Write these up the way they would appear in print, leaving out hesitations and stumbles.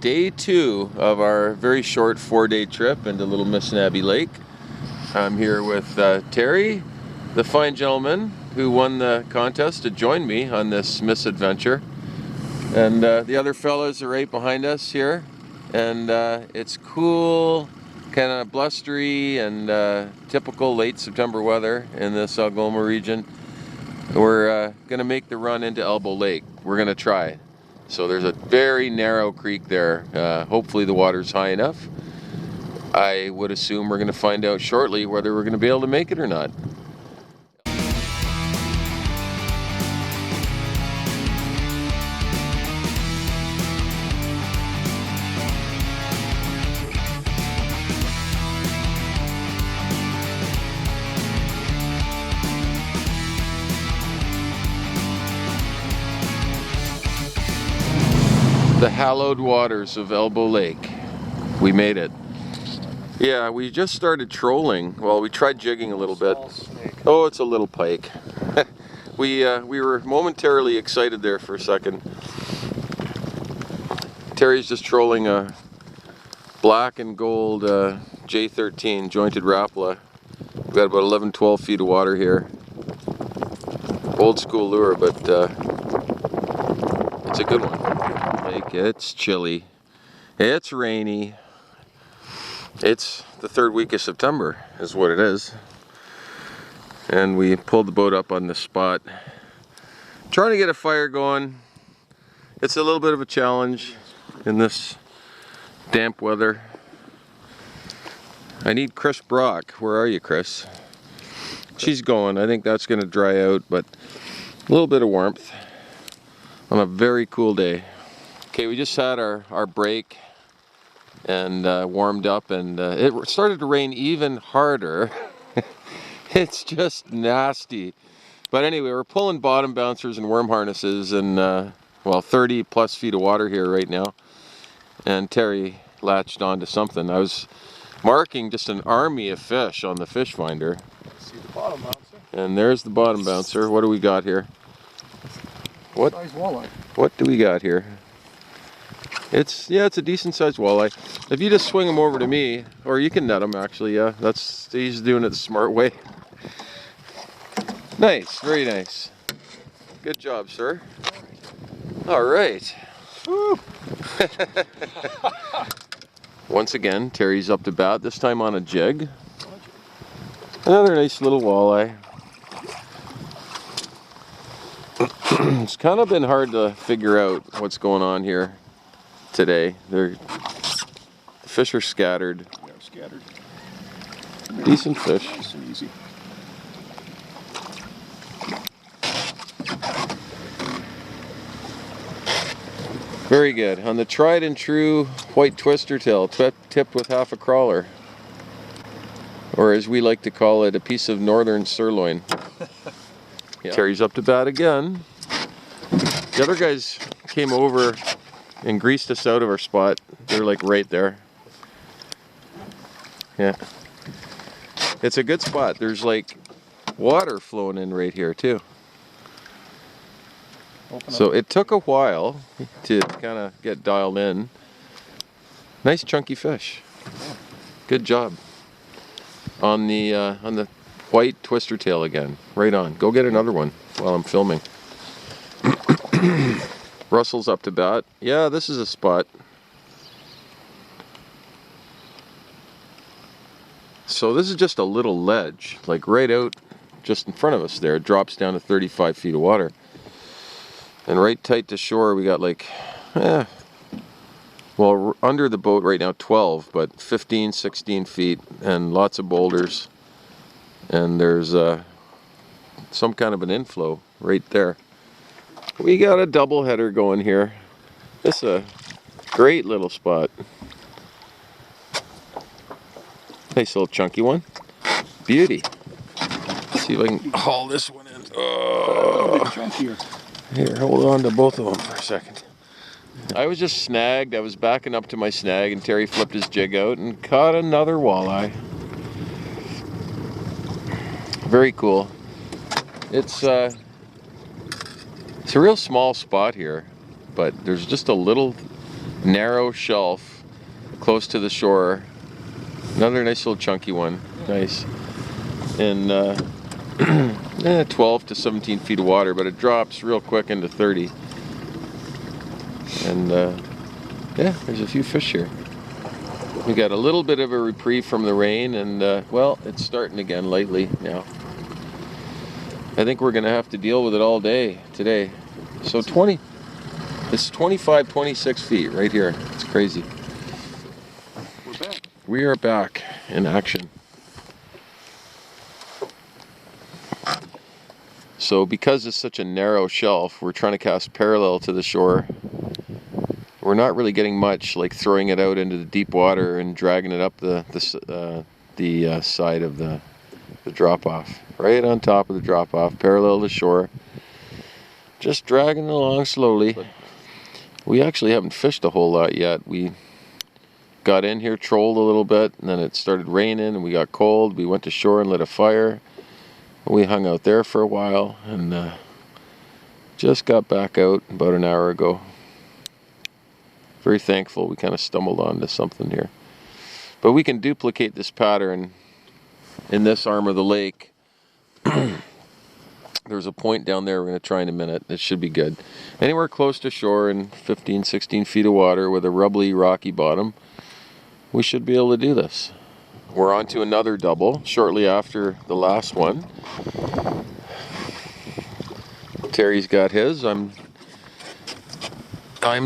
day 2 of our very short 4-day trip into Little Missinaibi Lake. I'm here with Terry, the fine gentleman who won the contest to join me on this misadventure. And the other fellas are right behind us here. And it's cool, kind of blustery and typical late September weather in this Algoma region. We're going to make the run into Elbow Lake. We're going to try. So there's a very narrow creek there. Hopefully the water's high enough. I would assume we're going to find out shortly whether we're going to be able to make it or not. The hallowed waters of Elbow Lake. We made it. Yeah, we just started trolling. Well, we tried jigging a little bit. Oh, it's a little pike. we were momentarily excited there for a second. Terry's just trolling a black and gold J13 jointed Rapala. We've got about 11-12 feet of water here. Old school lure, but it's a good one. It's chilly, it's rainy, it's the 3rd week of September is what it is, and we pulled the boat up on this spot trying to get a fire going. It's a little bit of a challenge in this damp weather. I need Chris Brock. Where are you, Chris? She's going. I think that's going to dry out, but a little bit of warmth on a very cool day. Okay, we just had our break and warmed up, and it started to rain even harder. It's just nasty. But anyway, we're pulling bottom bouncers and worm harnesses and, well, 30 plus feet of water here right now. And Terry latched onto something. I was marking just an army of fish on the fish finder. See the bottom bouncer. And there's the bottom bouncer. What do we got here? What? Nice walleye. What do we got here? It's a decent sized walleye. If you just swing them over to me, or you can net them actually, yeah, he's doing it the smart way. Nice, very nice. Good job, sir. All right. Woo. Once again, Terry's up to bat, this time on a jig. Another nice little walleye. It's kind of been hard to figure out what's going on here today. The fish are scattered. Yeah, scattered. Decent fish. Nice and easy. Very good. On the tried and true white twister tail, tipped with half a crawler. Or as we like to call it, a piece of northern sirloin. Yeah. Terry's up to bat again. The other guys came over and greased us out of our spot. They're like right there. Yeah. It's a good spot. There's like water flowing in right here too. So it took a while to kind of get dialed in. Nice chunky fish. Good job. On the white twister tail again. Right on. Go get another one while I'm filming. Russell's up to bat. Yeah, this is a spot. So this is just a little ledge, like right out just in front of us there. It drops down to 35 feet of water. And right tight to shore we got like, well, under the boat right now 12, but 15, 16 feet and lots of boulders. And there's some kind of an inflow right there. We got a double header going here. This is a great little spot. Nice little chunky one. Beauty. Let's see if I can haul this one in. Oh, chunkier. Here, hold on to both of them for a second. I was just snagged. I was backing up to my snag and Terry flipped his jig out and caught another walleye. Very cool. It's a real small spot here, but there's just a little narrow shelf close to the shore. Another nice little chunky one. Nice. And 12 to 17 feet of water, but it drops real quick into 30. And yeah, there's a few fish here. We got a little bit of a reprieve from the rain, and well, it's starting again lately now. I think we're gonna have to deal with it all day today. So it's 25, 26 feet right here. It's crazy. We're back. We are back in action. So because it's such a narrow shelf, we're trying to cast parallel to the shore. We're not really getting much, like throwing it out into the deep water and dragging it up the side of the drop-off. Right on top of the drop-off, parallel to shore. Just dragging it along slowly. We actually haven't fished a whole lot yet. We got in here, trolled a little bit, and then it started raining and we got cold. We went to shore and lit a fire. We hung out there for a while and just got back out about an hour ago. Very thankful we kind of stumbled onto something here. But we can duplicate this pattern in this arm of the lake. There's a point down there we're going to try in a minute. It should be good. Anywhere close to shore and 15, 16 feet of water with a rubbly, rocky bottom, we should be able to do this. We're on to another double shortly after the last one. Terry's got his. I'm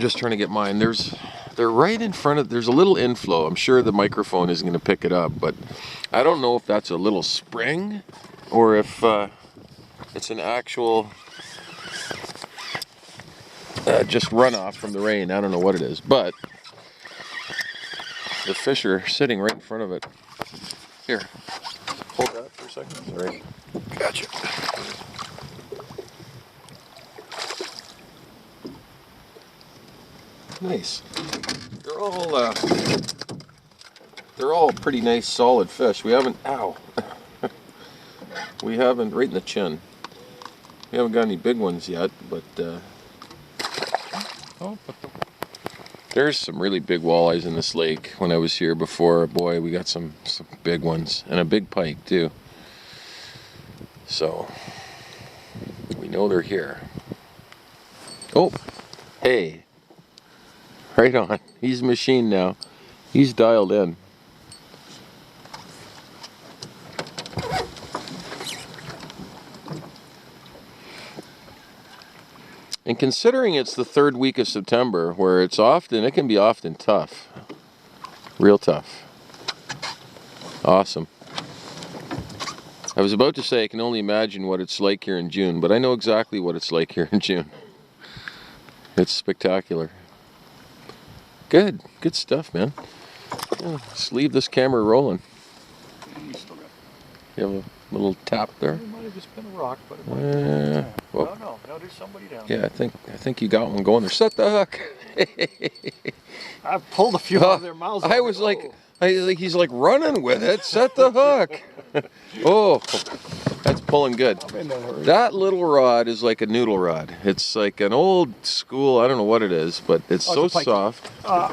just trying to get mine. They're right in front of, there's a little inflow. I'm sure the microphone isn't going to pick it up, but I don't know if that's a little spring or if it's an actual just runoff from the rain. I don't know what it is, but the fish are sitting right in front of it. Here, hold that for a second. Sorry. Gotcha. Nice. They're all pretty nice, solid fish. We haven't, we haven't, right in the chin. We haven't got any big ones yet, but there's some really big walleyes in this lake. When I was here before, boy, we got some big ones, and a big pike too. So we know they're here. Oh, hey. Right on. He's machined now. He's dialed in. And considering it's the third week of September, where it can be often tough. Real tough. Awesome. I was about to say I can only imagine what it's like here in June, but I know exactly what it's like here in June. It's spectacular. Good stuff, man. Yeah, just leave this camera rolling. You have a little tap there. It might have just been a rock, but it might have been. No, there's somebody down there. Yeah, I think you got one going there. Set the hook. I've pulled a few out of their mouths. I was like, he's like running with it. Set the hook. Oh, that's pulling good. That little rod is like a noodle rod. It's like an old school, I don't know what it is, but it's so soft.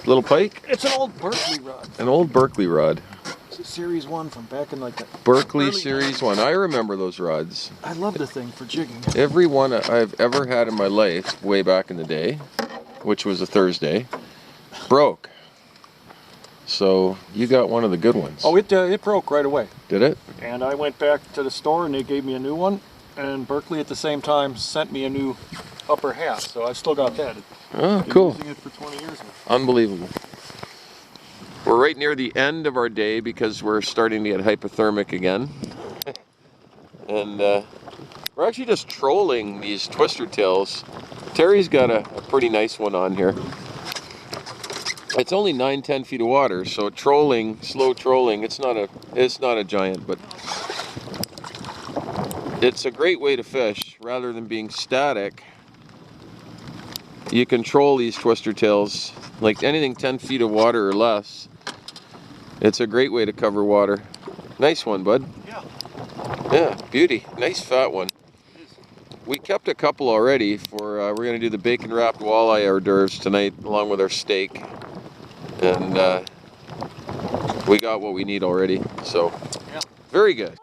Little pike? It's an old Berkeley rod. An old Berkeley rod. It's a Series 1 from back in like the Berkeley Series 1. I remember those rods. I love the thing for jigging. Every one I've ever had in my life, way back in the day, which was a Thursday, broke. So you got one of the good ones. Oh, it broke right away. Did it? And I went back to the store and they gave me a new one. And Berkeley at the same time sent me a new upper half. So I still got that. Oh, cool. I've been using it for 20 years now. Unbelievable. We're right near the end of our day because we're starting to get hypothermic again. And we're actually just trolling these twister tails. Terry's got a pretty nice one on here. It's only 9-10 feet of water, so trolling, slow trolling, it's not a giant, but it's a great way to fish. Rather than being static, you can troll these twister tails, like anything 10 feet of water or less. It's a great way to cover water. Nice one, bud. Yeah. Yeah, beauty. Nice fat one. We kept a couple already for, we're going to do the bacon wrapped walleye hors d'oeuvres tonight along with our steak. and we got what we need already. So, Yeah. very good.